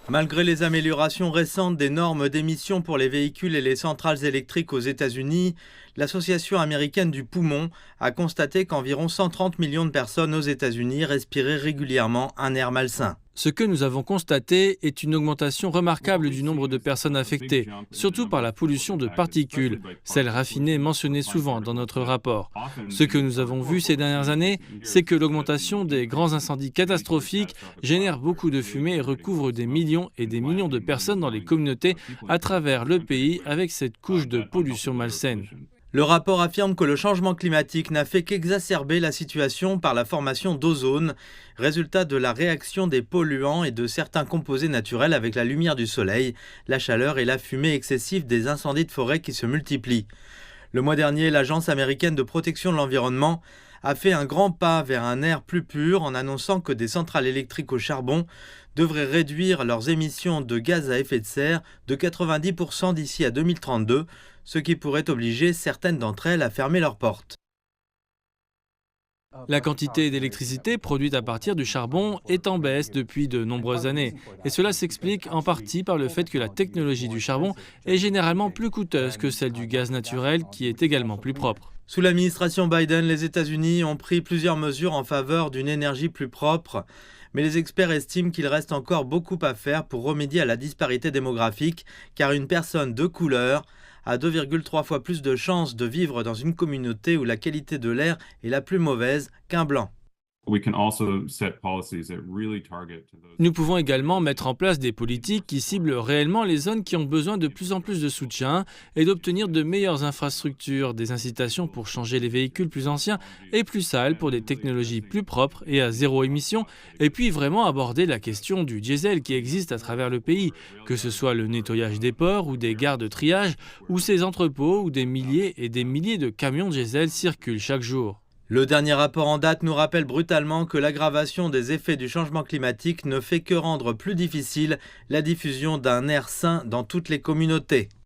Malgré les améliorations récentes des normes d'émission pour les véhicules et les centrales électriques aux États-Unis, l'Association américaine du poumon a constaté qu'environ 130 millions de personnes aux États-Unis respiraient régulièrement un air malsain. Ce que nous avons constaté est une augmentation remarquable du nombre de personnes affectées, surtout par la pollution de particules, celles raffinées mentionnées souvent dans notre rapport. Ce que nous avons vu ces dernières années, c'est que l'augmentation des grands incendies catastrophiques génère beaucoup de fumée et recouvre des millions et des millions de personnes dans les communautés à travers le pays avec cette couche de pollution malsaine. Le rapport affirme que le changement climatique n'a fait qu'exacerber la situation par la formation d'ozone, résultat de la réaction des polluants et de certains composés naturels avec la lumière du soleil, la chaleur et la fumée excessive des incendies de forêt qui se multiplient. Le mois dernier, l'Agence américaine de protection de l'environnement a fait un grand pas vers un air plus pur en annonçant que des centrales électriques au charbon devraient réduire leurs émissions de gaz à effet de serre de 90% d'ici à 2032, ce qui pourrait obliger certaines d'entre elles à fermer leurs portes. La quantité d'électricité produite à partir du charbon est en baisse depuis de nombreuses années. Et cela s'explique en partie par le fait que la technologie du charbon est généralement plus coûteuse que celle du gaz naturel, qui est également plus propre. Sous l'administration Biden, les États-Unis ont pris plusieurs mesures en faveur d'une énergie plus propre, mais les experts estiment qu'il reste encore beaucoup à faire pour remédier à la disparité démographique, car une personne de couleur a 2,3 fois plus de chances de vivre dans une communauté où la qualité de l'air est la plus mauvaise qu'un blanc. Nous pouvons également mettre en place des politiques qui ciblent réellement les zones qui ont besoin de plus en plus de soutien et d'obtenir de meilleures infrastructures, des incitations pour changer les véhicules plus anciens et plus sales pour des technologies plus propres et à zéro émission, et puis vraiment aborder la question du diesel qui existe à travers le pays, que ce soit le nettoyage des ports ou des gares de triage ou ces entrepôts où des milliers et des milliers de camions diesel circulent chaque jour. Le dernier rapport en date nous rappelle brutalement que l'aggravation des effets du changement climatique ne fait que rendre plus difficile la diffusion d'un air sain dans toutes les communautés.